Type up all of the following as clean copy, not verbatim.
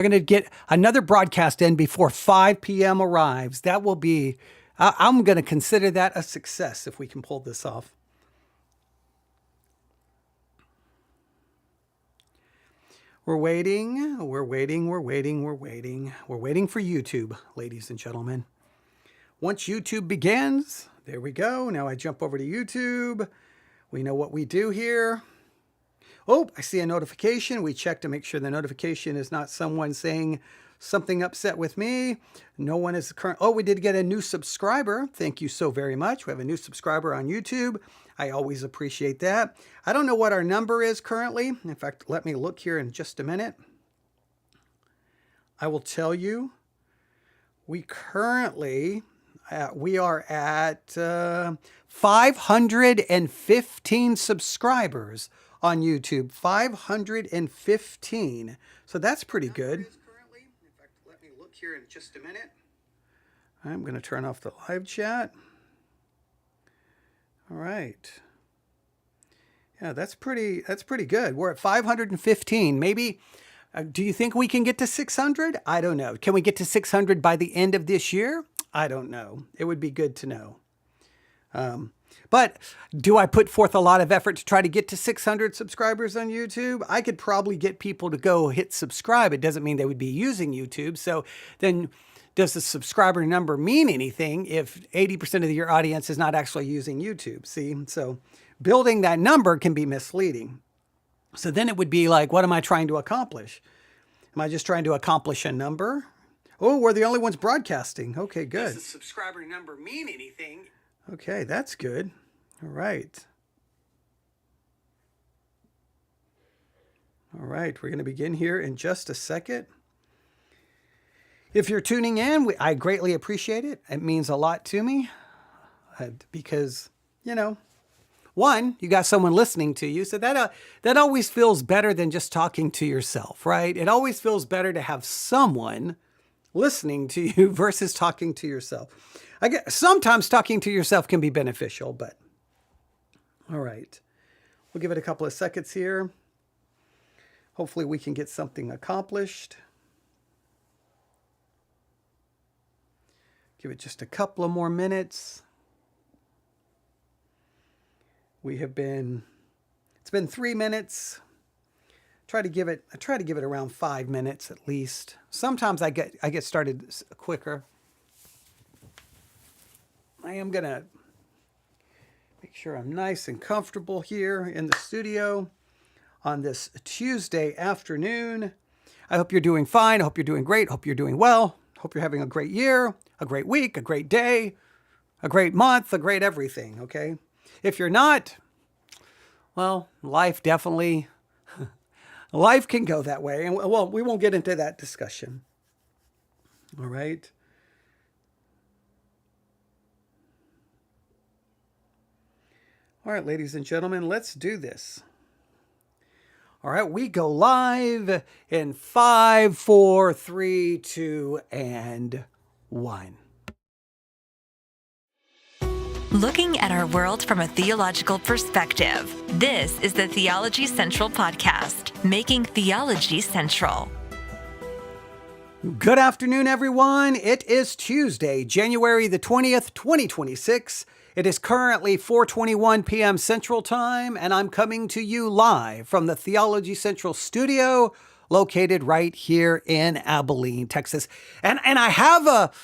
We're going to get another broadcast in before 5 p.m. arrives. That will be, I'm going to consider that a success if we can pull this off. We're waiting for YouTube, ladies and gentlemen. Once YouTube begins, there we go. Now I jump over to YouTube. We know what we do here. Oh, I see a notification. We check to make sure the notification is not someone saying something upset with me. No one is current. Oh, we did get a new subscriber. Thank you so very much. We have a new subscriber on YouTube. I always appreciate that. I don't know what our number is currently. In fact, let me look here in just a minute. I will tell you. We currently, we are at 515 subscribers on YouTube. 515. So that's pretty good. In fact, let me look here in just a minute. I'm going to turn off the live chat. All right. Yeah, that's pretty good. We're at 515. Maybe, do you think we can get to 600? I don't know. Can we get to 600 by the end of this year? I don't know. It would be good to know. But do I put forth a lot of effort to try to get to 600 subscribers on YouTube? I could probably get people to go hit subscribe. It doesn't mean they would be using YouTube. So then does the subscriber number mean anything if 80% of your audience is not actually using YouTube? See, so building that number can be misleading. So then it would be like, what am I trying to accomplish? Am I just trying to accomplish a number? Oh, we're the only ones broadcasting. Okay, good. Does the subscriber number mean anything? Okay, that's good. All right. All right, we're going to begin here in just a second. If you're tuning in, I greatly appreciate it. It means a lot to me because, you know, one, you got someone listening to you. So that always feels better than just talking to yourself, right? It always feels better to have someone listening to you versus talking to yourself. Sometimes talking to yourself can be beneficial, but all right. We'll give it a couple of seconds here. Hopefully we can get something accomplished. Give it just a couple of more minutes. It's been 3 minutes. I try to give it around 5 minutes at least. Sometimes I get started quicker. I am gonna make sure I'm nice and comfortable here in the studio on this Tuesday afternoon. I hope you're doing fine. I hope you're doing great. I hope you're doing well. I hope you're having a great year, a great week, a great day, a great month, a great everything, okay? If you're not, well, life can go that way. And well, we won't get into that discussion. All right. All right, ladies and gentlemen, let's do this. All right, we go live in 5, 4, 3, 2, and 1. Looking at our world from a theological perspective. This is the Theology Central Podcast, making theology central. Good afternoon, everyone. It is Tuesday, January the 20th, 2026. It is currently 4:21 p.m. Central Time, and I'm coming to you live from the Theology Central studio located right here in Abilene, Texas. And I have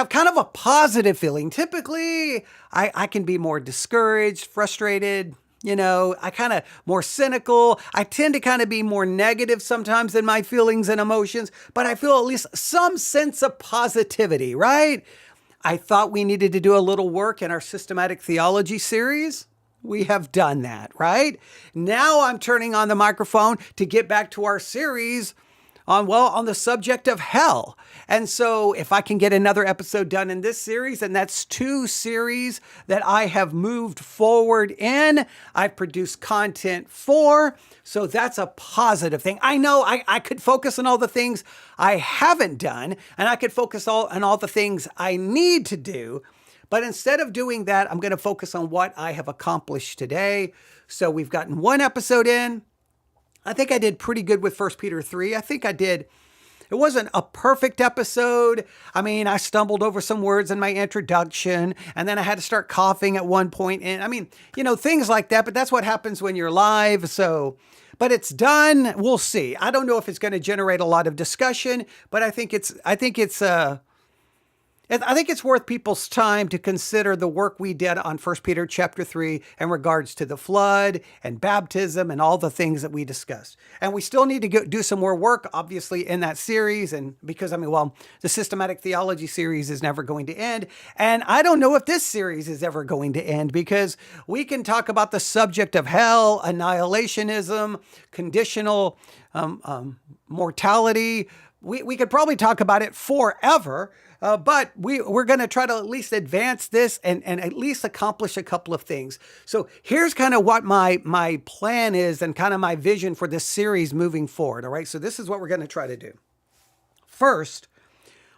kind of a positive feeling. Typically, I can be more discouraged, frustrated, I kind of more cynical. I tend to kind of be more negative sometimes in my feelings and emotions, but I feel at least some sense of positivity, right? I thought we needed to do a little work in our systematic theology series. We have done that, right? Now I'm turning on the microphone to get back to our series on the subject of hell. And so if I can get another episode done in this series, and that's 2 series that I have moved forward in, I've produced content for, so that's a positive thing. I know I could focus on all the things I haven't done, and I could focus on all the things I need to do, but instead of doing that, I'm going to focus on what I have accomplished today. So we've gotten 1 episode in. I think I did pretty good with 1 Peter 3. I think I did It wasn't a perfect episode. I mean, I stumbled over some words in my introduction, and then I had to start coughing at one point. And I mean, things like that, but that's what happens when you're live. So, but it's done. We'll see. I don't know if it's going to generate a lot of discussion, but I think it's worth people's time to consider the work we did on 1 Peter chapter 3 in regards to the flood and baptism and all the things that we discussed. And we still need to do some more work, obviously, in that series. And because, the systematic theology series is never going to end. And I don't know if this series is ever going to end, because we can talk about the subject of hell, annihilationism, conditional mortality. We could probably talk about it forever. But we're going to try to at least advance this and at least accomplish a couple of things. So here's kind of what my plan is and kind of my vision for this series moving forward. All right. So this is what we're going to try to do. First,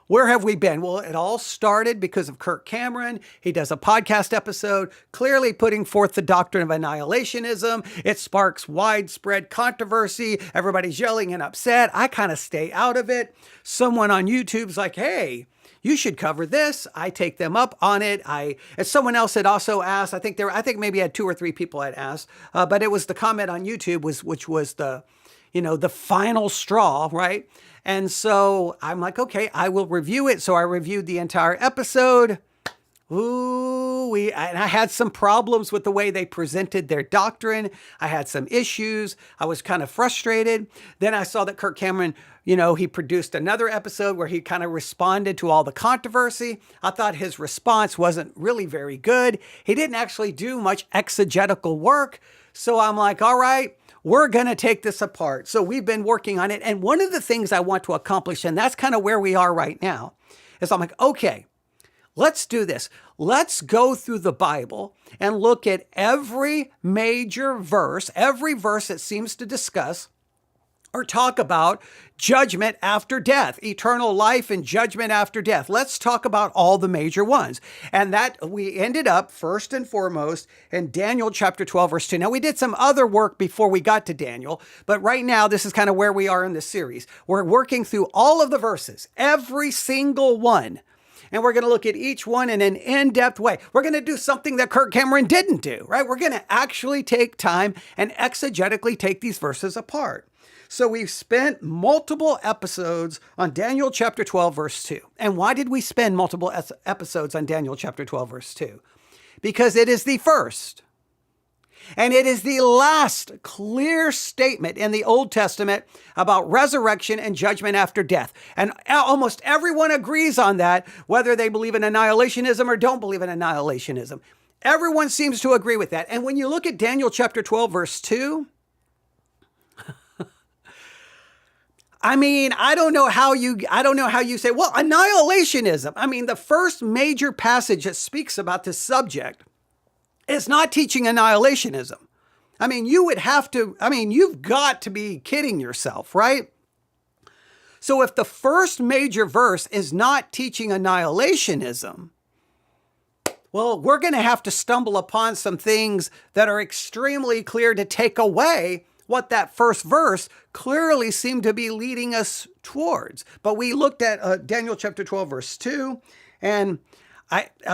where have we been? Well, it all started because of Kirk Cameron. He does a podcast episode clearly putting forth the doctrine of annihilationism. It sparks widespread controversy. Everybody's yelling and upset. I kind of stay out of it. Someone on YouTube's like, hey, you should cover this. I take them up on it. As someone else had also asked, I think maybe I had 2 or 3 people had asked, but it was the comment on YouTube which was the final straw, right? And so I'm like, okay, I will review it. So I reviewed the entire episode. And I had some problems with the way they presented their doctrine. I had some issues. I was kind of frustrated. Then I saw that Kirk Cameron, he produced another episode where he kind of responded to all the controversy. I thought his response wasn't really very good. He didn't actually do much exegetical work. So I'm like, all right, we're going to take this apart. So we've been working on it. And one of the things I want to accomplish, and that's kind of where we are right now, is I'm like, okay, let's do this. Let's go through the Bible and look at every major verse, every verse that seems to discuss or talk about judgment after death, eternal life and judgment after death. Let's talk about all the major ones. And that we ended up first and foremost in Daniel chapter 12, verse 2. Now we did some other work before we got to Daniel, but right now this is kind of where we are in this series. We're working through all of the verses, every single one. And we're going to look at each one in an in-depth way. We're going to do something that Kirk Cameron didn't do, right? We're going to actually take time and exegetically take these verses apart. So we've spent multiple episodes on Daniel chapter 12, verse 2. And why did we spend multiple episodes on Daniel chapter 12, verse 2? Because it is the first and it is the last clear statement in the Old Testament about resurrection and judgment after death. And almost everyone agrees on that, whether they believe in annihilationism or don't believe in annihilationism. Everyone seems to agree with that. And when you look at Daniel chapter 12, verse 2, I don't know how you say, well, annihilationism. The first major passage that speaks about this subject is not teaching annihilationism. You've got to be kidding yourself, right? So if the first major verse is not teaching annihilationism, well, we're going to have to stumble upon some things that are extremely clear to take away what that first verse clearly seemed to be leading us towards. But we looked at Daniel chapter 12, verse 2, and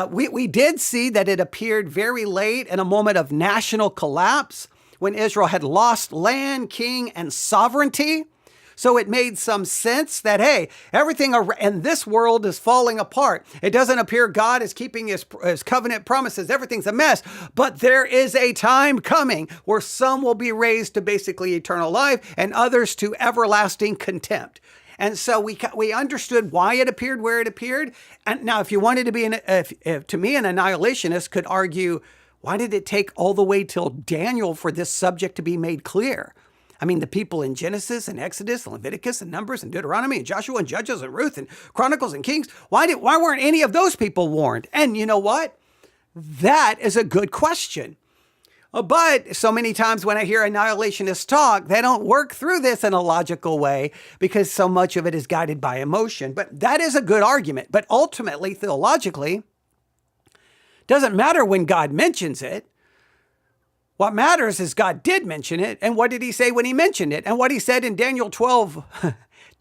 we did see that it appeared very late in a moment of national collapse when Israel had lost land, king, and sovereignty. So it made some sense that, hey, everything in this world is falling apart. It doesn't appear God is keeping his covenant promises. Everything's a mess. But there is a time coming where some will be raised to basically eternal life and others to everlasting contempt. And so we understood why it appeared where it appeared. And now, if you wanted to be to me, an annihilationist could argue, why did it take all the way till Daniel for this subject to be made clear? The people in Genesis and Exodus and Leviticus and Numbers and Deuteronomy and Joshua and Judges and Ruth and Chronicles and Kings, why weren't any of those people warned? And you know what? That is a good question. But so many times when I hear annihilationists talk, they don't work through this in a logical way because so much of it is guided by emotion. But that is a good argument. But ultimately, theologically, doesn't matter when God mentions it. What matters is God did mention it. And what did he say when he mentioned it? And what he said in Daniel 12,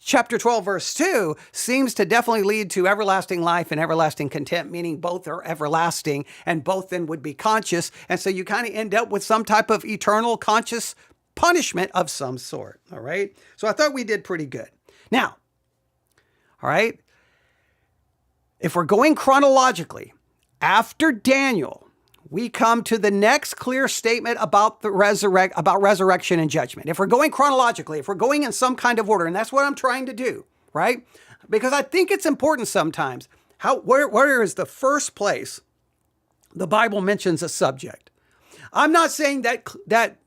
chapter 12, verse 2 seems to definitely lead to everlasting life and everlasting contempt, meaning both are everlasting and both then would be conscious. And so you kind of end up with some type of eternal conscious punishment of some sort. All right. So I thought we did pretty good. Now, all right, if we're going chronologically, after Daniel, we come to the next clear statement about resurrection and judgment. If we're going chronologically, if we're going in some kind of order, and that's what I'm trying to do, right? Because I think it's important sometimes. Where is the first place the Bible mentions a subject? I'm not saying that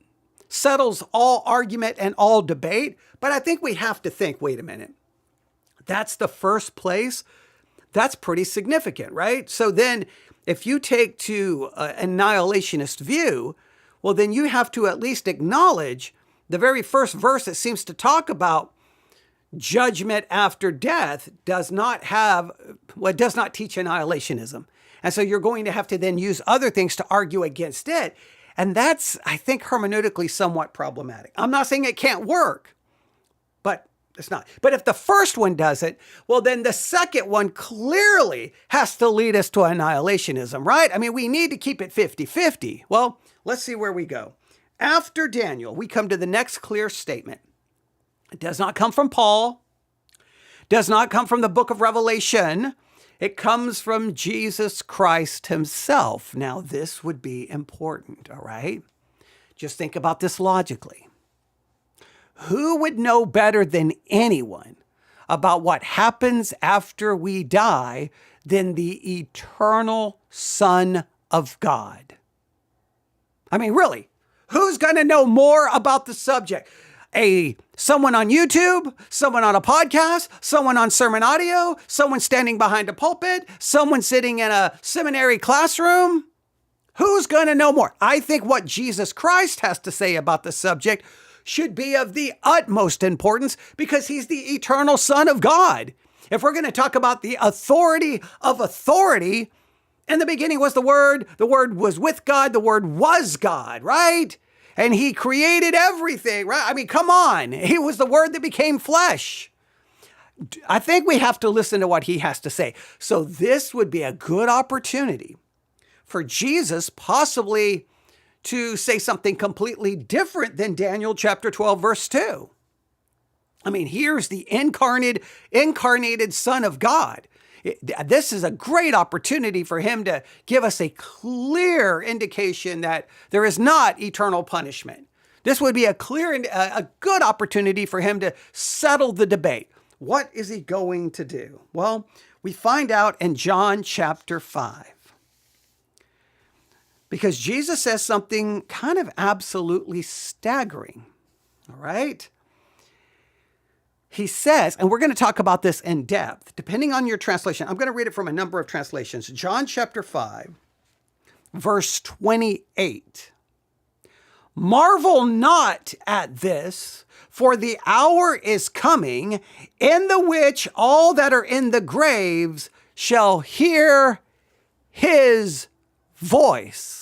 settles all argument and all debate, but I think we have to think, wait a minute, that's the first place? That's pretty significant, right? So then if you take to an annihilationist view, well, then you have to at least acknowledge the very first verse that seems to talk about judgment after death does not teach annihilationism. And so you're going to have to then use other things to argue against it. And that's, I think, hermeneutically somewhat problematic. I'm not saying it can't work, but it's not. But if the first one does it, well, then the second one clearly has to lead us to annihilationism, right? I mean, we need to keep it 50-50. Well, let's see where we go. After Daniel, we come to the next clear statement. It does not come from Paul, does not come from the book of Revelation. It comes from Jesus Christ himself. Now, this would be important, all right? Just think about this logically. Who would know better than anyone about what happens after we die than the eternal Son of God? I mean, really, who's going to know more about the subject? Someone on YouTube, someone on a podcast, someone on sermon audio, someone standing behind a pulpit, someone sitting in a seminary classroom? Who's going to know more? I think what Jesus Christ has to say about the subject should be of the utmost importance because he's the eternal Son of God. If we're going to talk about the authority of authority, in the beginning was the Word was with God, the Word was God, right? And he created everything, right? I mean, come on. He was the Word that became flesh. I think we have to listen to what he has to say. So this would be a good opportunity for Jesus possibly to say something completely different than Daniel chapter 12, verse 2. I mean, here's the incarnated Son of God. This is a great opportunity for him to give us a clear indication that there is not eternal punishment. This would be a good opportunity for him to settle the debate. What is he going to do? Well, we find out in John chapter 5. Because Jesus says something kind of absolutely staggering, all right? He says, and we're going to talk about this in depth, depending on your translation. I'm going to read it from a number of translations. John chapter 5, verse 28. Marvel not at this, for the hour is coming in the which all that are in the graves shall hear his voice.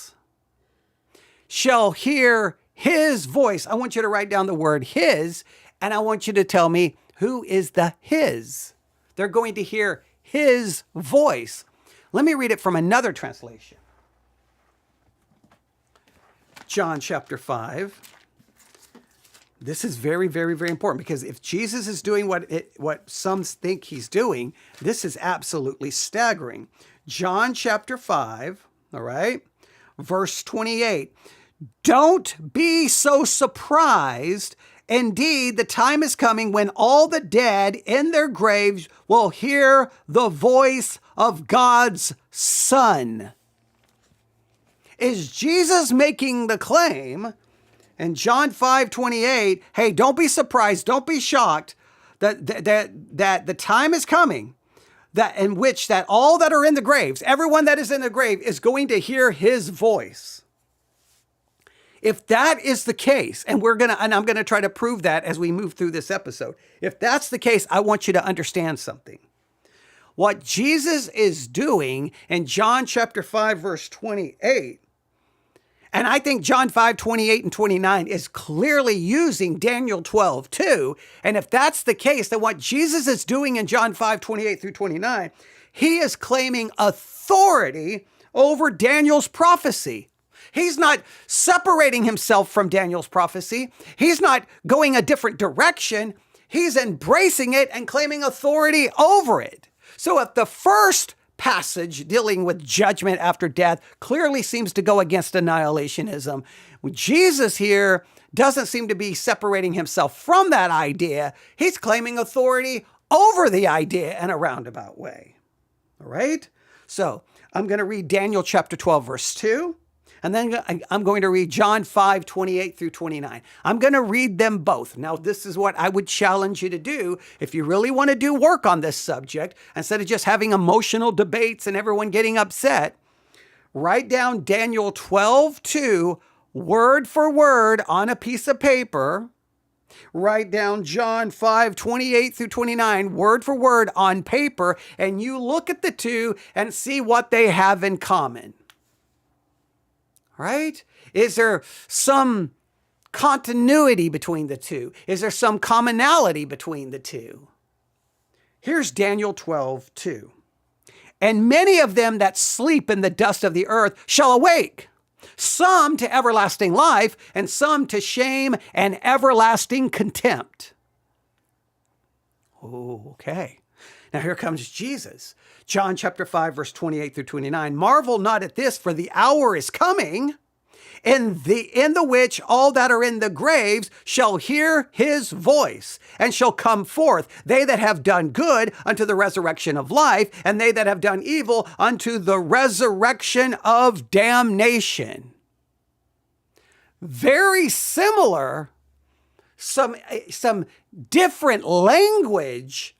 Shall hear his voice. I want you to write down the word his, and I want you to tell me who is the his. They're going to hear his voice. Let me read it from another translation. John chapter 5. This is very, very, very important because if Jesus is doing what some think he's doing, this is absolutely staggering. John chapter 5, all right, verse 28. Don't be so surprised. Indeed, the time is coming when all the dead in their graves will hear the voice of God's Son. Is Jesus making the claim in John 5:28, hey, don't be surprised, don't be shocked that the time is coming that in which that all that are in the graves, everyone that is in the grave is going to hear his voice? If that is the case, and I'm going to try to prove that as we move through this episode. If that's the case, I want you to understand something. What Jesus is doing in John chapter 5, verse 28, And I think John 5:28 and 29 is clearly using Daniel 12 too. And if that's the case, then what Jesus is doing in John 5:28 through 29, he is claiming authority over Daniel's prophecy. He's not separating himself from Daniel's prophecy. He's not going a different direction. He's embracing it and claiming authority over it. So if the first passage dealing with judgment after death clearly seems to go against annihilationism, Jesus here doesn't seem to be separating himself from that idea. He's claiming authority over the idea in a roundabout way. All right? So I'm going to read Daniel chapter 12, verse 2. And then I'm going to read John 5:28 through 29. I'm going to read them both. Now, this is what I would challenge you to do if you really want to do work on this subject. Instead of just having emotional debates and everyone getting upset, write down Daniel 12:2 word for word on a piece of paper. Write down John 5:28 through 29 word for word on paper, and you look at the two and see what they have in common. Right? Is there some continuity between the two? Is there some commonality between the two? Here's Daniel 12:2. And many of them that sleep in the dust of the earth shall awake, some to everlasting life, and some to shame and everlasting contempt. Oh, okay. Now here comes Jesus. John chapter 5, verse 28 through 29. Marvel not at this, for the hour is coming, in the which all that are in the graves shall hear his voice, and shall come forth, they that have done good unto the resurrection of life, and they that have done evil unto the resurrection of damnation. Very similar, some different language,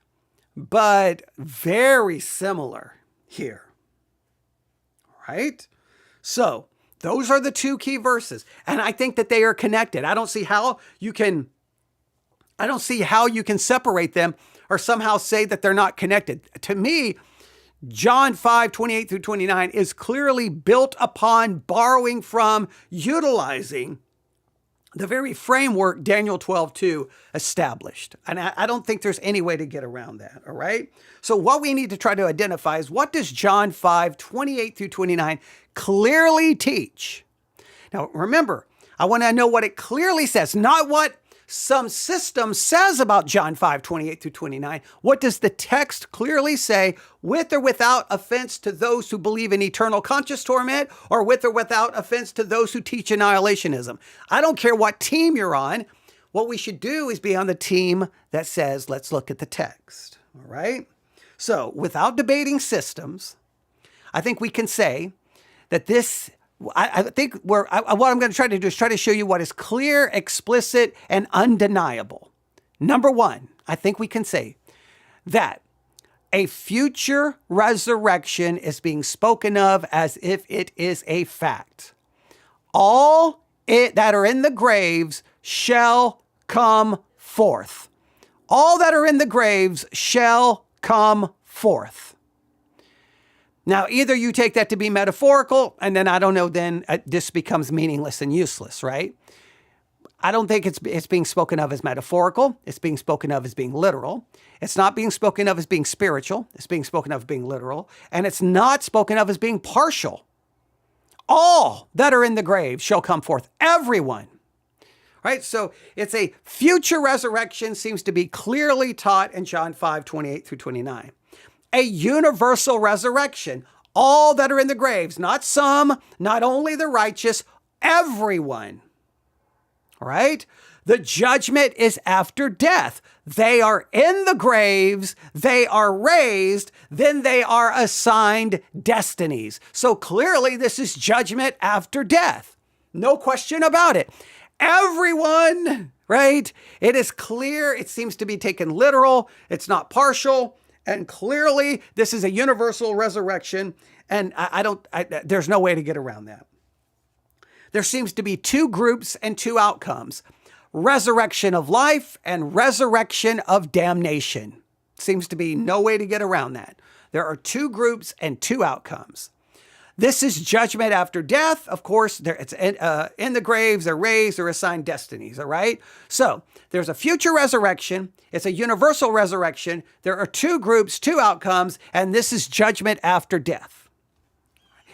but very similar here, right? So those are the two key verses. And I think that they are connected. I don't see how you can separate them or somehow say that they're not connected. To me, John 5:28 through 29 is clearly built upon, borrowing from, utilizing the very framework Daniel 12:2 established. And I don't think there's any way to get around that, all right? So what we need to try to identify is, what does John 5:28 through 29 clearly teach? Now, remember, I want to know what it clearly says, not what some system says about John 5:28 through 29. What does the text clearly say, with or without offense to those who believe in eternal conscious torment, or with or without offense to those who teach annihilationism? I don't care what team you're on. What we should do is be on the team that says, let's look at the text. All right? So without debating systems, I think we can say that what I'm going to try to do is try to show you what is clear, explicit, and undeniable. Number one, I think we can say that a future resurrection is being spoken of as if it is a fact. All that are in the graves shall come forth. All that are in the graves shall come forth. Now, either you take that to be metaphorical, and then I don't know, then this becomes meaningless and useless, right? I don't think it's being spoken of as metaphorical. It's being spoken of as being literal. It's not being spoken of as being spiritual. It's being spoken of as being literal. And it's not spoken of as being partial. All that are in the grave shall come forth. Everyone. Right? So it's a future resurrection, seems to be clearly taught in John 5:28 through 29. A universal resurrection. All that are in the graves, not some, not only the righteous, everyone. All right? The judgment is after death. They are in the graves, they are raised, then they are assigned destinies. So clearly this is judgment after death. No question about it. Everyone, right? It is clear. It seems to be taken literal. It's not partial. And clearly, this is a universal resurrection, and there's no way to get around that. There seems to be two groups and two outcomes: resurrection of life and resurrection of damnation. Seems to be no way to get around that. There are two groups and two outcomes. This is judgment after death. Of course, it's in the graves, they're raised, they're assigned destinies, all right? So there's a future resurrection. It's a universal resurrection. There are two groups, two outcomes, and this is judgment after death.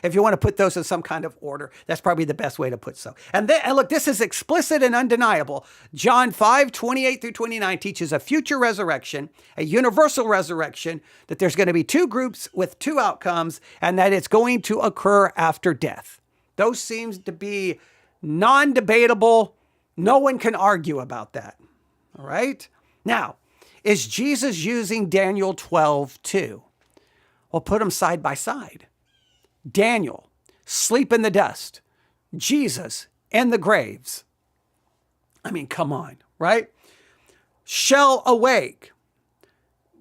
If you want to put those in some kind of order, that's probably the best way to put so. And look, this is explicit and undeniable. John 5:28 through 29 teaches a future resurrection, a universal resurrection, that there's going to be two groups with two outcomes, and that it's going to occur after death. Those seems to be non-debatable. No one can argue about that. All right? Now, is Jesus using Daniel 12:2? Well, put them side by side. Daniel, sleep in the dust. Jesus, in the graves. I mean, come on, right? Shall awake.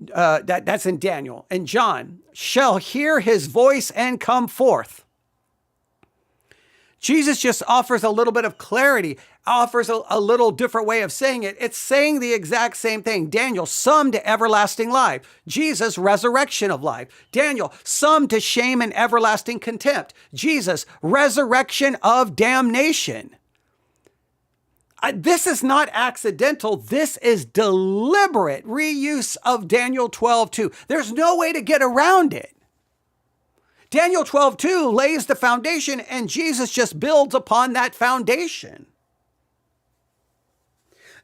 That's in Daniel. And John, shall hear his voice and come forth. Jesus just offers a little bit of clarity, offers a little different way of saying it. It's saying the exact same thing. Daniel, some to everlasting life. Jesus, resurrection of life. Daniel, some to shame and everlasting contempt. Jesus, resurrection of damnation. This is not accidental. This is deliberate reuse of Daniel 12:2. There's no way to get around it. Daniel 12:2 lays the foundation, and Jesus just builds upon that foundation.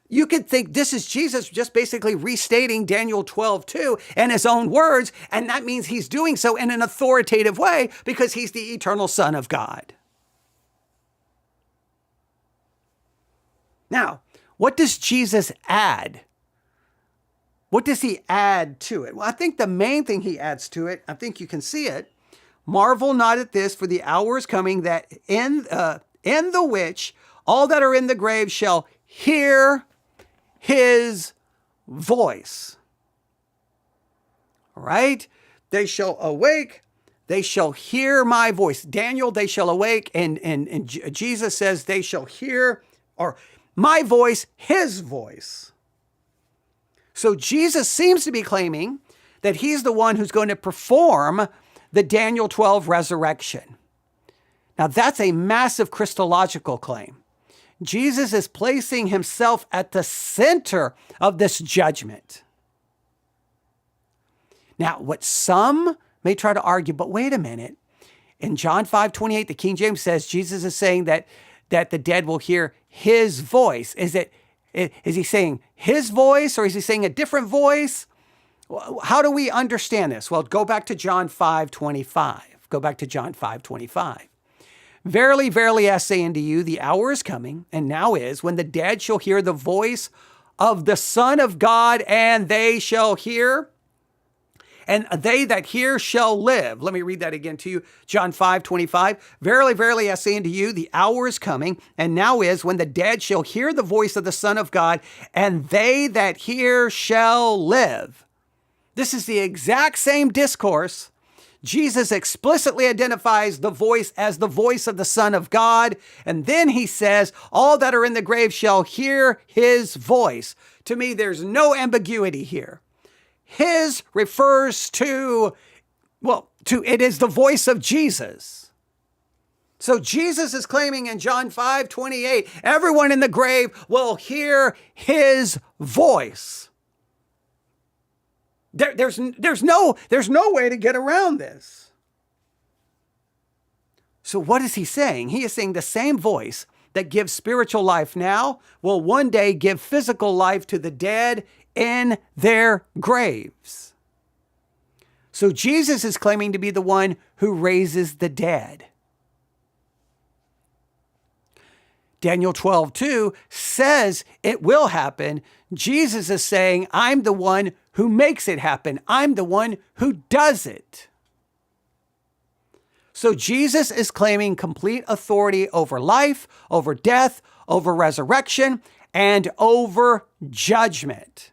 You could think this is Jesus just basically restating Daniel 12:2 in his own words, and that means he's doing so in an authoritative way because he's the eternal Son of God. Now, what does Jesus add? What does he add to it? Well, I think the main thing he adds to it, I think you can see it. Marvel not at this, for the hour is coming that in the which all that are in the grave shall hear his voice. All right? They shall awake. They shall hear my voice. Daniel, they shall awake. And Jesus says they shall hear, or my voice, his voice. So Jesus seems to be claiming that he's the one who's going to perform the Daniel 12 resurrection. Now that's a massive Christological claim. Jesus is placing himself at the center of this judgment. Now, what some may try to argue, but wait a minute. In John 5:28, the King James says Jesus is saying that the dead will hear his voice. Is he saying his voice, or is he saying a different voice? How do we understand this? Well, go back to John 5:25. Go back to John 5:25. Verily, verily, I say unto you, the hour is coming, and now is, when the dead shall hear the voice of the Son of God, and they shall hear, and they that hear shall live. Let me read that again to you. John 5:25. Verily, verily, I say unto you, the hour is coming, and now is, when the dead shall hear the voice of the Son of God, and they that hear shall live. This is the exact same discourse. Jesus explicitly identifies the voice as the voice of the Son of God. And then he says, all that are in the grave shall hear his voice. To me, there's no ambiguity here. His refers to it is the voice of Jesus. So Jesus is claiming in John 5:28, everyone in the grave will hear his voice. There's no way to get around this. So what is he saying? He is saying the same voice that gives spiritual life now will one day give physical life to the dead in their graves. So Jesus is claiming to be the one who raises the dead. Daniel 12:2 says it will happen. Jesus is saying, I'm the one who makes it happen. I'm the one who does it. So Jesus is claiming complete authority over life, over death, over resurrection, and over judgment.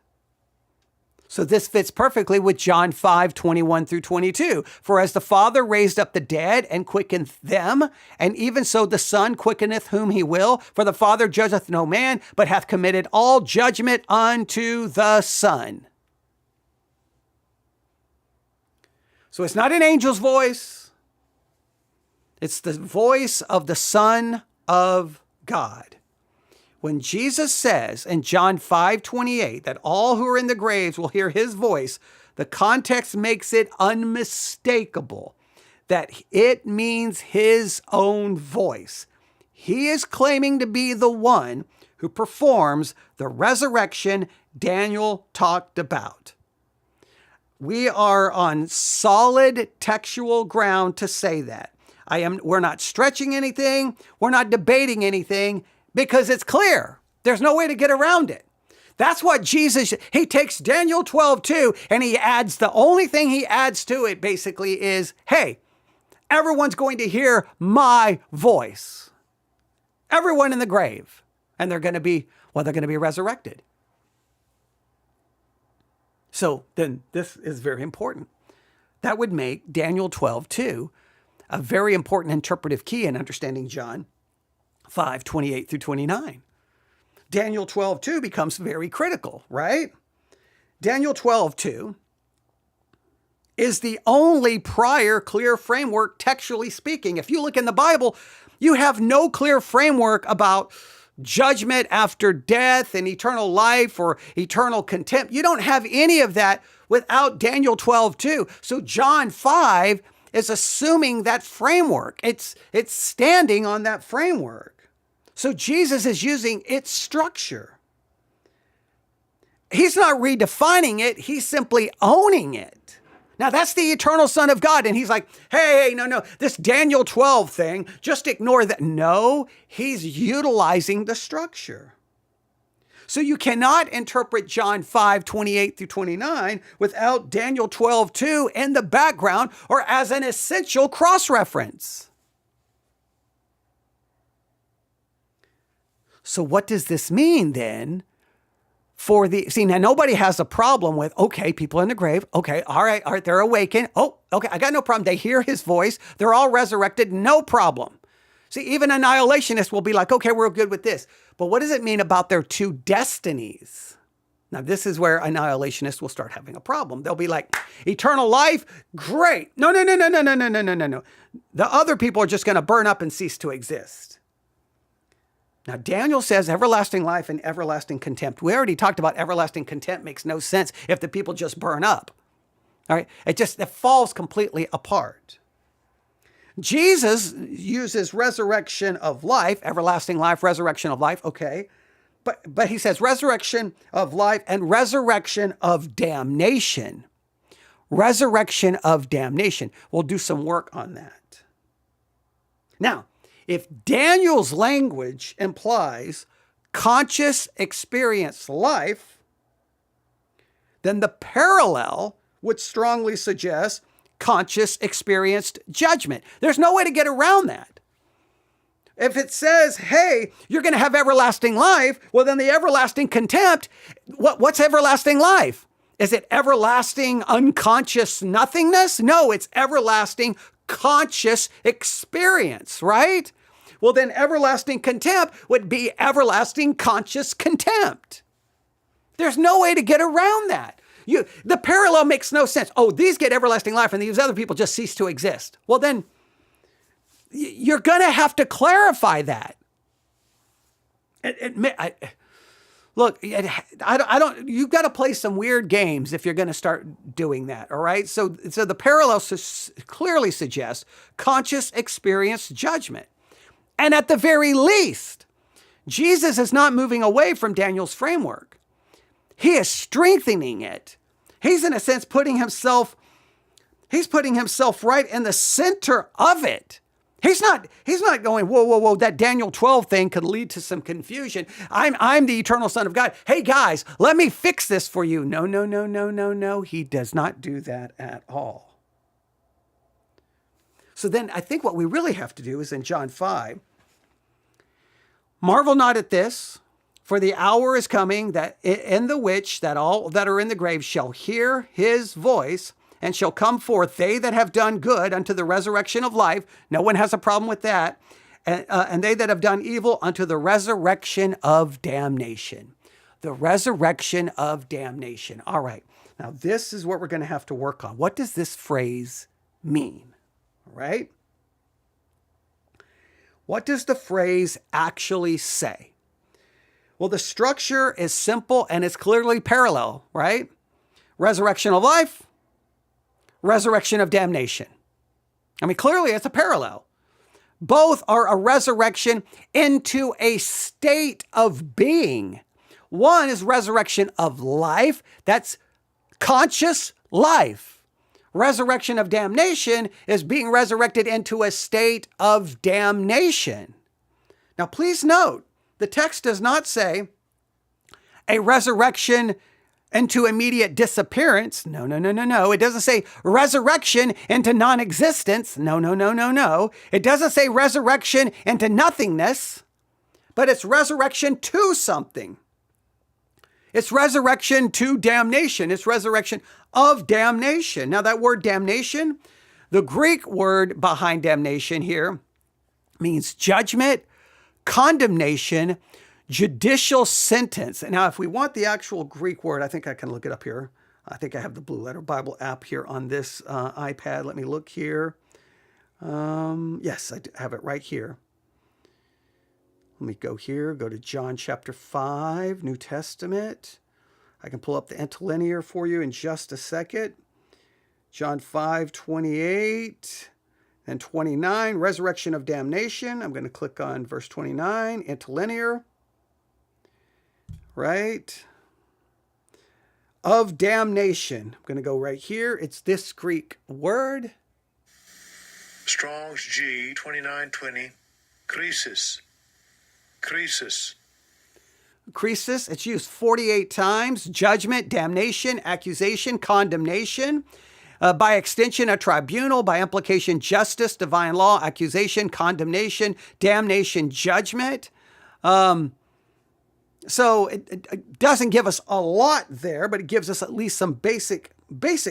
So this fits perfectly with John 5:21 through 22. For as the Father raised up the dead and quickened them, and even so the Son quickeneth whom he will. For the Father judgeth no man, but hath committed all judgment unto the Son. So it's not an angel's voice. It's the voice of the Son of God. When Jesus says in John 5:28 that all who are in the graves will hear his voice, the context makes it unmistakable that it means his own voice. He is claiming to be the one who performs the resurrection Daniel talked about. We are on solid textual ground to say that. We're not stretching anything. We're not debating anything because it's clear. There's no way to get around it. That's what Jesus, he takes Daniel 12:2 and he adds, the only thing he adds to it basically is, hey, everyone's going to hear my voice. Everyone in the grave. And they're going to be resurrected. So then this is very important. That would make Daniel 12:2 a very important interpretive key in understanding John 5:28 through 29. Daniel 12:2 becomes very critical, right? Daniel 12:2 is the only prior clear framework textually speaking. If you look in the Bible, you have no clear framework about judgment after death and eternal life or eternal contempt. You don't have any of that without Daniel 12:2. So John 5 is assuming that framework. It's standing on that framework. So Jesus is using its structure. He's not redefining it. He's simply owning it. Now, that's the eternal Son of God. And he's like, hey, no, this Daniel 12 thing, just ignore that. No, he's utilizing the structure. So you cannot interpret John 5:28 through 29 without Daniel 12:2 in the background or as an essential cross-reference. So what does this mean then? Now nobody has a problem with, okay, people in the grave. Okay, all right, they're awakened. Oh, okay, I got no problem. They hear his voice. They're all resurrected. No problem. See, even annihilationists will be like, okay, we're good with this. But what does it mean about their two destinies? Now, this is where annihilationists will start having a problem. They'll be like, eternal life, great. No. The other people are just going to burn up and cease to exist. Now, Daniel says everlasting life and everlasting contempt. We already talked about everlasting contempt makes no sense if the people just burn up. All right, it falls completely apart. Jesus uses resurrection of life, everlasting life, resurrection of life, okay. But he says resurrection of life and resurrection of damnation. Resurrection of damnation. We'll do some work on that. Now, if Daniel's language implies conscious experience life, then the parallel would strongly suggest conscious experienced judgment. There's no way to get around that. If it says, hey, you're going to have everlasting life, well, then the everlasting contempt, what's everlasting life? Is it everlasting unconscious nothingness? No, it's everlasting conscious experience, right? Well, then everlasting contempt would be everlasting conscious contempt. There's no way to get around that. The parallel makes no sense. Oh, these get everlasting life and these other people just cease to exist. Well, then you're going to have to clarify that. You've got to play some weird games if you're going to start doing that. All right. So the parallel clearly suggests conscious experience judgment. And at the very least, Jesus is not moving away from Daniel's framework. He is strengthening it. He's in a sense putting himself right in the center of it. He's not going, whoa, that Daniel 12 thing could lead to some confusion. I'm the eternal Son of God. Hey guys, let me fix this for you. No. He does not do that at all. So then I think what we really have to do is in John 5, marvel not at this, for the hour is coming that in the which that all that are in the grave shall hear his voice and shall come forth, they that have done good unto the resurrection of life. No one has a problem with that. And they that have done evil unto the resurrection of damnation. The resurrection of damnation. All right. Now, this is what we're going to have to work on. What does this phrase mean? All right? What does the phrase actually say? Well, the structure is simple and it's clearly parallel, right? Resurrection of life, resurrection of damnation. I mean, clearly it's a parallel. Both are a resurrection into a state of being. One is resurrection of life. That's conscious life. Resurrection of damnation is being resurrected into a state of damnation. Now, please note, the text does not say a resurrection into immediate disappearance. No. It doesn't say resurrection into non-existence. No. It doesn't say resurrection into nothingness, but it's resurrection to something. It's resurrection to damnation. It's resurrection of damnation. Now, that word damnation, the Greek word behind damnation here means judgment, condemnation, judicial sentence. Now, if we want the actual Greek word, I think I can look it up here. I think I have the Blue Letter Bible app here on this iPad. Let me look here. Yes, I have it right here. Let me go here, go to John chapter 5, New Testament. I can pull up the interlinear for you in just a second. John 5, 28 and 29, resurrection of damnation. I'm going to click on verse 29, interlinear. Right? Of damnation. I'm going to go right here. It's this Greek word. Strong's G 2920. Krisis. Krisis. It's used 48 times. Judgment, damnation, accusation, condemnation. By extension, a tribunal. By implication, justice, divine law, accusation, condemnation, damnation, judgment. So it doesn't give us a lot there, but it gives us at least some basic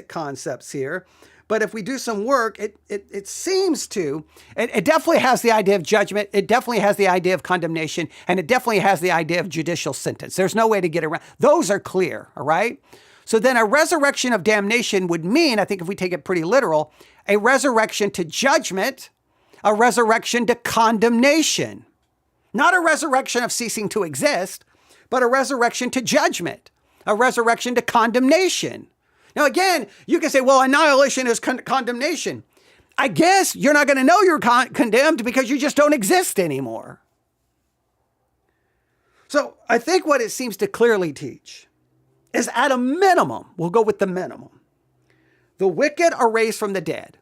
concepts here. But if we do some work, it seems to, it definitely has the idea of judgment. It definitely has the idea of condemnation, and it definitely has the idea of judicial sentence. There's no way to get around. Those are clear, all right? So then a resurrection of damnation would mean, I think if we take it pretty literal, a resurrection to judgment, a resurrection to condemnation. Not a resurrection of ceasing to exist, but a resurrection to judgment, a resurrection to condemnation. Now, again, you can say, well, annihilation is condemnation. I guess you're not going to know you're condemned because you just don't exist anymore. So I think what it seems to clearly teach is at a minimum, we'll go with the minimum, the wicked are raised from the dead.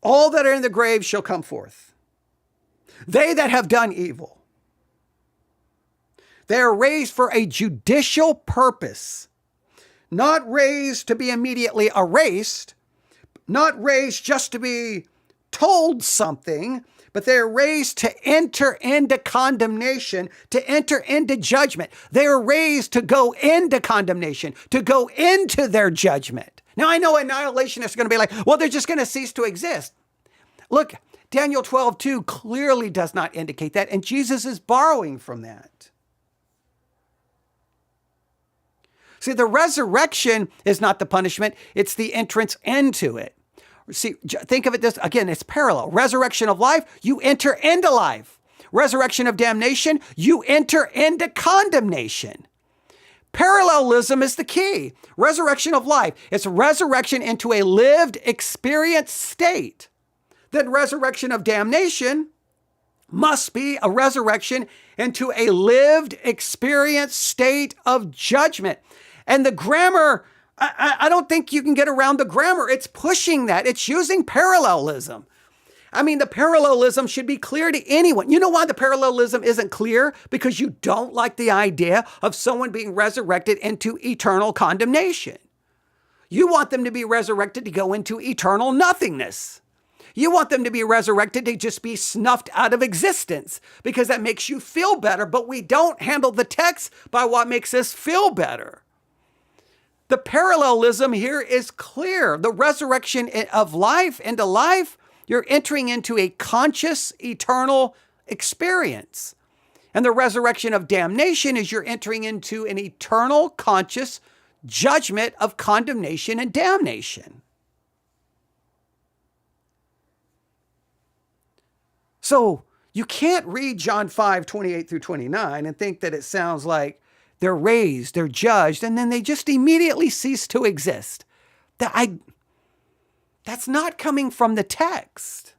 All that are in the grave shall come forth. They that have done evil. They are raised for a judicial purpose. Not raised to be immediately erased, not raised just to be told something, but they are raised to enter into condemnation, to enter into judgment. They are raised to go into condemnation, to go into their judgment. Now, I know annihilationists are going to be like, well, they're just going to cease to exist. Look, Daniel 12:2 clearly does not indicate that, and Jesus is borrowing from that. See, the resurrection is not the punishment, it's the entrance into it. See, think of it this, again, it's parallel. Resurrection of life, you enter into life. Resurrection of damnation, you enter into condemnation. Parallelism is the key. Resurrection of life, it's resurrection into a lived experience state. Then resurrection of damnation must be a resurrection into a lived experience state of judgment. And the grammar, I don't think you can get around the grammar. It's pushing that. It's using parallelism. I mean, the parallelism should be clear to anyone. You know why the parallelism isn't clear? Because you don't like the idea of someone being resurrected into eternal condemnation. You want them to be resurrected to go into eternal nothingness. You want them to be resurrected to just be snuffed out of existence because that makes you feel better, but we don't handle the text by what makes us feel better. The parallelism here is clear. The resurrection of life into life, you're entering into a conscious, eternal experience. And the resurrection of damnation is you're entering into an eternal, conscious judgment of condemnation and damnation. So you can't read John 5:28 through 29 and think that it sounds like they're raised, they're judged, and then they just immediately cease to exist. That's not coming from the text.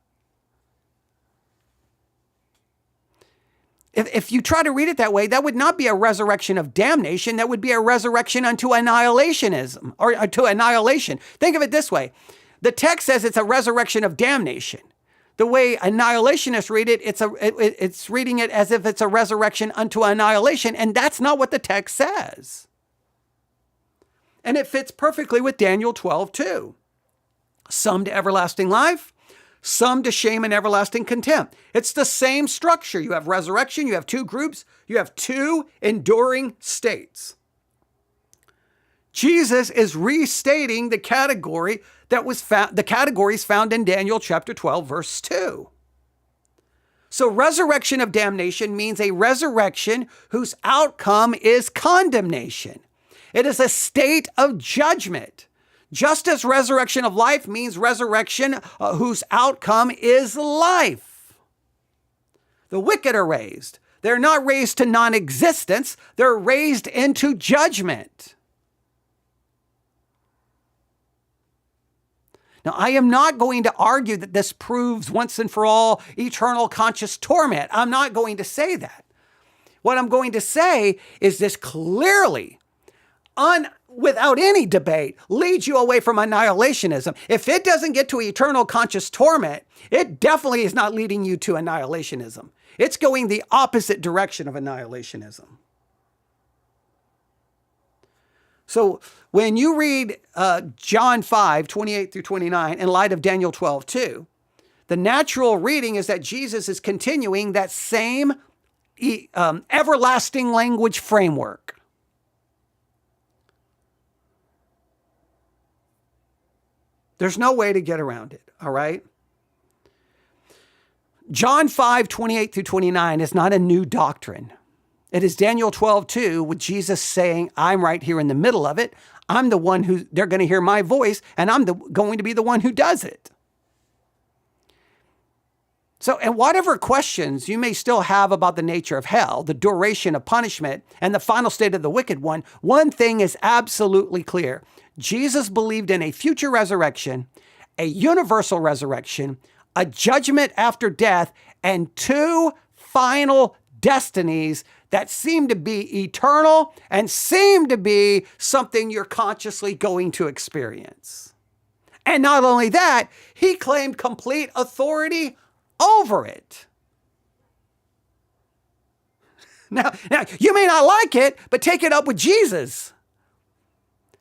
If you try to read it that way, that would not be a resurrection of damnation. That would be a resurrection unto annihilationism, or to annihilation. Think of it this way. The text says it's a resurrection of damnation. The way annihilationists read it, it's reading it as if it's a resurrection unto annihilation, and that's not what the text says. And it fits perfectly with Daniel 12 too. Some to everlasting life, some to shame and everlasting contempt. It's the same structure. You have resurrection, you have two groups, you have two enduring states. Jesus is restating the category that was found, the categories found in Daniel chapter 12, verse 2. So resurrection of damnation means a resurrection whose outcome is condemnation. It is a state of judgment. Just as resurrection of life means resurrection whose outcome is life. The wicked are raised. They're not raised to non-existence. They're raised into judgment. Now, I am not going to argue that this proves once and for all eternal conscious torment. I'm not going to say that. What I'm going to say is this clearly, without any debate, leads you away from annihilationism. If it doesn't get to eternal conscious torment, it definitely is not leading you to annihilationism. It's going the opposite direction of annihilationism. So when you read John 5:28 through 29 in light of Daniel 12:2, the natural reading is that Jesus is continuing that same everlasting language framework. There's no way to get around it, all right? John 5:28 through 29 is not a new doctrine. It is Daniel 12:2 with Jesus saying, I'm right here in the middle of it. I'm the one who, they're going to hear my voice, and I'm going to be the one who does it. So, and whatever questions you may still have about the nature of hell, the duration of punishment, and the final state of the wicked one thing is absolutely clear. Jesus believed in a future resurrection, a universal resurrection, a judgment after death, and two final destinies that seem to be eternal and seem to be something you're consciously going to experience. And not only that, he claimed complete authority over it. Now, you may not like it, but take it up with Jesus.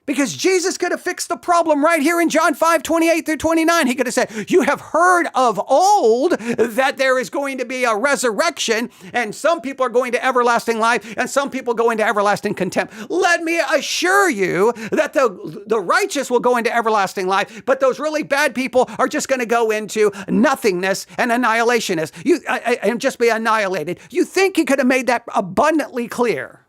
Because Jesus could have fixed the problem right here in John 5:28 through 29. He could have said, you have heard of old that there is going to be a resurrection, and some people are going to everlasting life, and some people go into everlasting contempt. Let me assure you that the righteous will go into everlasting life, but those really bad people are just going to go into nothingness and annihilationist. And just be annihilated. You think he could have made that abundantly clear?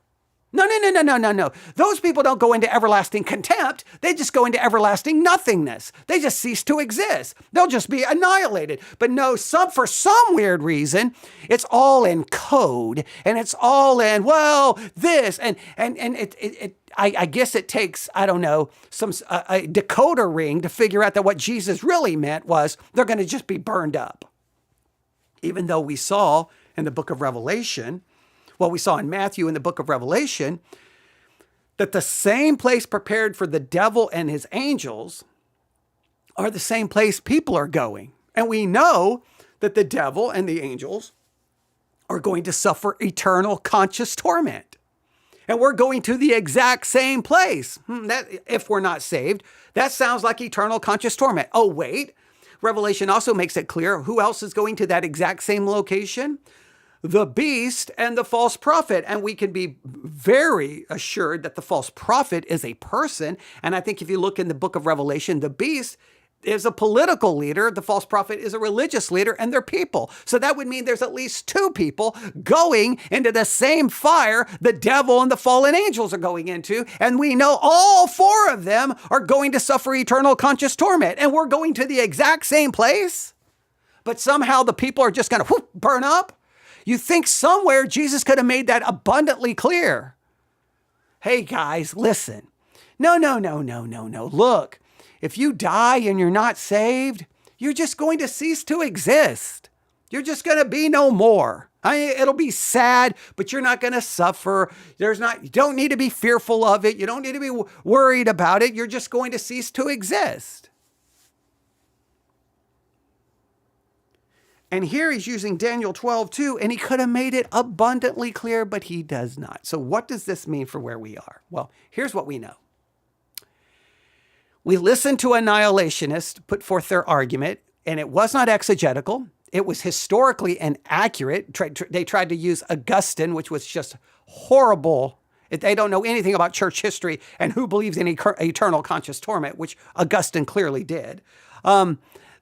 No. Those people don't go into everlasting contempt. They just go into everlasting nothingness. They just cease to exist. They'll just be annihilated. But no, for some weird reason, it's all in code, and it's all in, well, this, and I guess it takes, I don't know, a decoder ring to figure out that what Jesus really meant was they're going to just be burned up. Even though we saw in the book of Revelation, we saw in Matthew in the book of Revelation, that the same place prepared for the devil and his angels are the same place people are going. And we know that the devil and the angels are going to suffer eternal conscious torment. And we're going to the exact same place. That, if we're not saved, that sounds like eternal conscious torment. Oh, wait. Revelation also makes it clear who else is going to that exact same location? The beast and the false prophet. And we can be very assured that the false prophet is a person. And I think if you look in the book of Revelation, the beast is a political leader. The false prophet is a religious leader, and they're people. So that would mean there's at least two people going into the same fire the devil and the fallen angels are going into. And we know all four of them are going to suffer eternal conscious torment. And we're going to the exact same place. but somehow the people are just going to burn up? You think somewhere Jesus could have made that abundantly clear. Hey guys, listen. No. Look, if you die and you're not saved, you're just going to cease to exist. You're just going to be no more. It'll be sad, but you're not going to suffer. You don't need to be fearful of it. You don't need to be worried about it. You're just going to cease to exist. And here he's using Daniel 12:2, and he could have made it abundantly clear, but he does not. So what does this mean for where we are? Well, here's what we know. We listened to annihilationists put forth their argument, and it was not exegetical. It was historically inaccurate. They tried to use Augustine, which was just horrible. They don't know anything about church history and who believes in eternal conscious torment, which Augustine clearly did.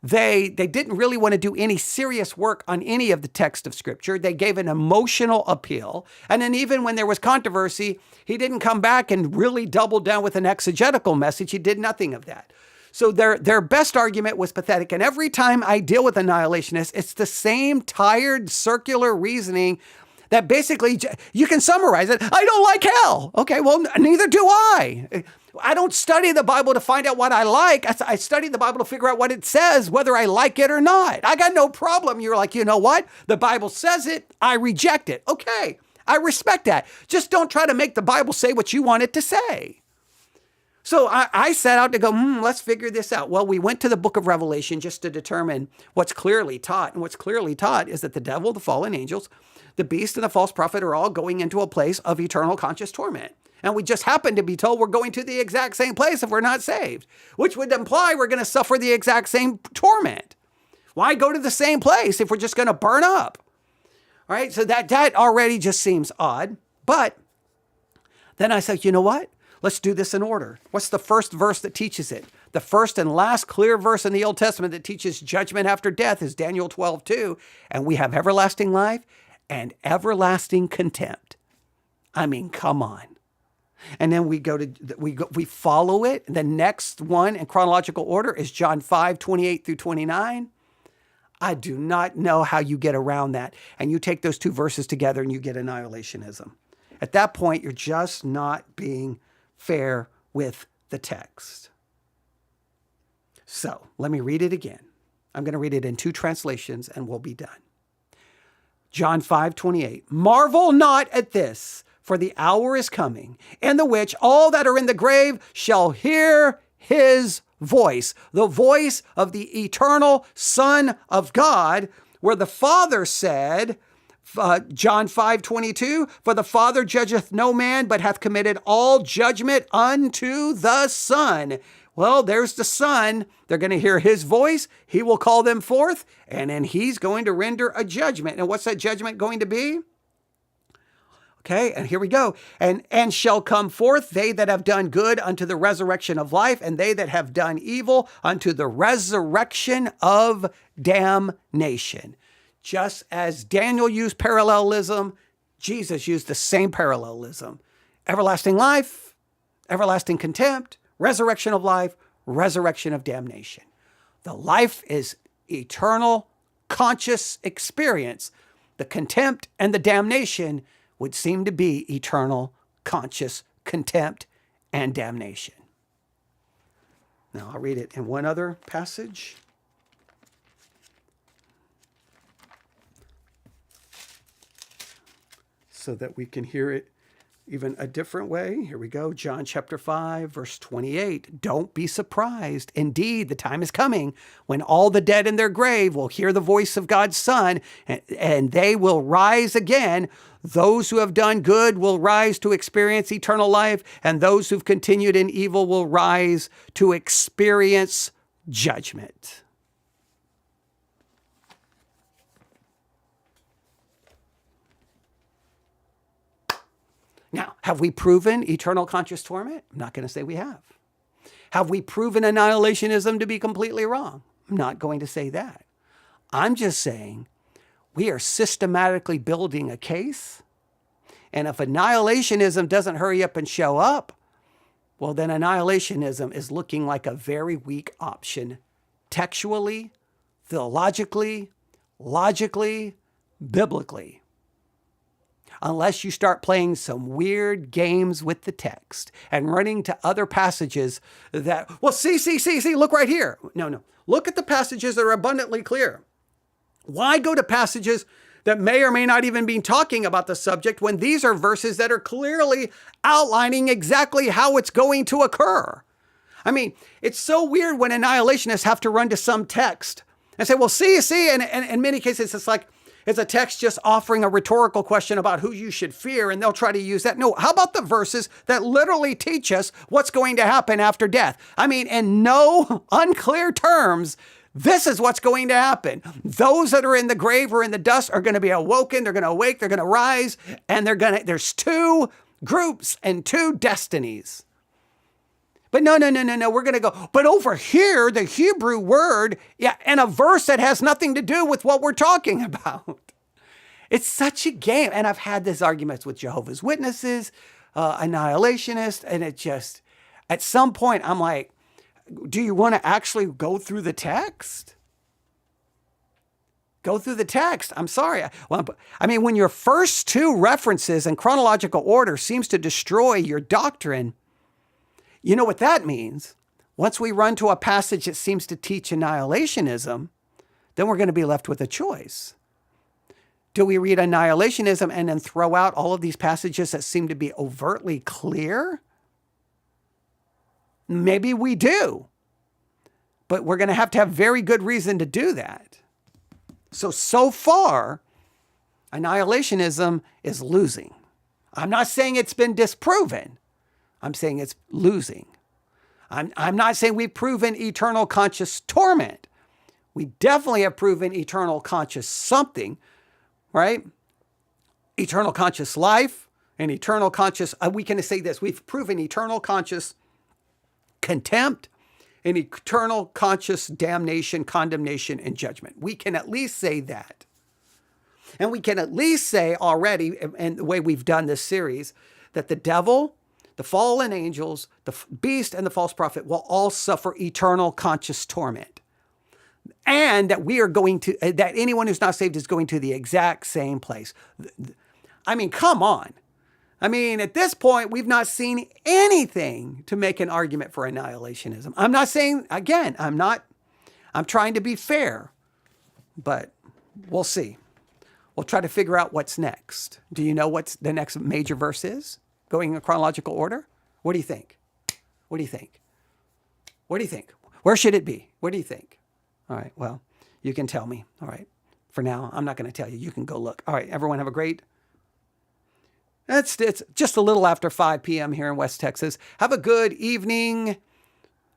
They didn't really want to do any serious work on any of the text of Scripture. They gave an emotional appeal. And then even when there was controversy, he didn't come back and really double down with an exegetical message. He did nothing of that. So their best argument was pathetic. And every time I deal with annihilationists, it's the same tired circular reasoning that basically, you can summarize it. I don't like hell. Okay, well, neither do I. I don't study the Bible to find out what I like. I study the Bible to figure out what it says, whether I like it or not. I got no problem. You're like, you know what? The Bible says it. I reject it. Okay, I respect that. Just don't try to make the Bible say what you want it to say. So I set out to go, let's figure this out. Well, we went to the book of Revelation just to determine what's clearly taught. And what's clearly taught is that the devil, the fallen angels, the beast, and the false prophet are all going into a place of eternal conscious torment. And we just happen to be told we're going to the exact same place if we're not saved, which would imply we're going to suffer the exact same torment. Why go to the same place if we're just going to burn up? All right, so that already just seems odd. But then I said, you know what? Let's do this in order. What's the first verse that teaches it? The first and last clear verse in the Old Testament that teaches judgment after death is Daniel 12:2. And we have everlasting life and everlasting contempt. I mean, come on. And then we follow it. The next one in chronological order is John 5:28 through 29. I do not know how you get around that. And you take those two verses together and you get annihilationism. At that point, you're just not being fair with the text. So let me read it again. I'm going to read it in two translations and we'll be done. John 5:28. Marvel not at this, for the hour is coming, in the which all that are in the grave shall hear his voice, the voice of the eternal Son of God, where the Father said, John 5:22, for the Father judgeth no man, but hath committed all judgment unto the Son. Well, there's the Son. They're going to hear his voice. He will call them forth, and then he's going to render a judgment. And what's that judgment going to be? Okay, and here we go. And shall come forth they that have done good unto the resurrection of life, and they that have done evil unto the resurrection of damnation. Just as Daniel used parallelism, Jesus used the same parallelism. Everlasting life, everlasting contempt, resurrection of life, resurrection of damnation. The life is eternal, conscious experience. The contempt and the damnation would seem to be eternal, conscious contempt and damnation. Now I'll read it in one other passage. So that we can hear it even a different way. Here we go. John chapter 5, verse 28. Don't be surprised. Indeed, the time is coming when all the dead in their grave will hear the voice of God's Son, and they will rise again. Those who have done good will rise to experience eternal life, and those who've continued in evil will rise to experience judgment. Now, have we proven eternal conscious torment? I'm not going to say we have. Have we proven annihilationism to be completely wrong? I'm not going to say that. I'm just saying we are systematically building a case. And if annihilationism doesn't hurry up and show up, well, then annihilationism is looking like a very weak option textually, theologically, logically, biblically. Unless you start playing some weird games with the text and running to other passages that, well, see, look right here. No. Look at the passages that are abundantly clear. Why go to passages that may or may not even be talking about the subject when these are verses that are clearly outlining exactly how it's going to occur? I mean, it's so weird when annihilationists have to run to some text and say, well, see, and in many cases, it's a text just offering a rhetorical question about who you should fear, and they'll try to use that. No, how about the verses that literally teach us what's going to happen after death? I mean, in no unclear terms, this is what's going to happen. Those that are in the grave or in the dust are going to be awoken, they're going to awake, they're going to rise, and there's two groups and two destinies. But no, we're going to go. But over here, the Hebrew word, and a verse that has nothing to do with what we're talking about. It's such a game. And I've had these arguments with Jehovah's Witnesses, annihilationists, and it just, at some point, I'm like, do you want to actually go through the text? Go through the text. I'm sorry. I mean, when your first two references in chronological order seems to destroy your doctrine, you know what that means? Once we run to a passage that seems to teach annihilationism, then we're going to be left with a choice. Do we read annihilationism and then throw out all of these passages that seem to be overtly clear? Maybe we do. But we're going to have very good reason to do that. So far, annihilationism is losing. I'm not saying it's been disproven. I'm saying it's losing. I'm not saying we've proven eternal conscious torment. We definitely have proven eternal conscious something, right? Eternal conscious life and eternal conscious, we can say this, we've proven eternal conscious contempt and eternal conscious damnation, condemnation, and judgment. We can at least say that. And we can at least say already, and the way we've done this series, that the devil, the fallen angels, the beast, and the false prophet will all suffer eternal conscious torment. And that that anyone who's not saved is going to the exact same place. I mean, come on. I mean, at this point, we've not seen anything to make an argument for annihilationism. I'm not saying, again, I'm trying to be fair, but we'll see. We'll try to figure out what's next. Do you know what the next major verse is? Going in chronological order? What do you think? What do you think? What do you think? Where should it be? What do you think? All right, well, you can tell me. All right, for now, I'm not going to tell you. You can go look. All right, everyone have a great... It's just a little after 5 p.m. here in West Texas. Have a good evening,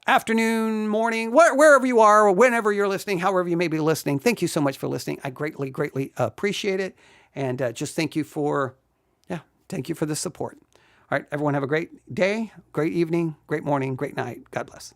afternoon, morning, wherever you are, or whenever you're listening, however you may be listening. Thank you so much for listening. I greatly, greatly appreciate it. And just thank you for the support. All right, everyone have a great day, great evening, great morning, great night. God bless.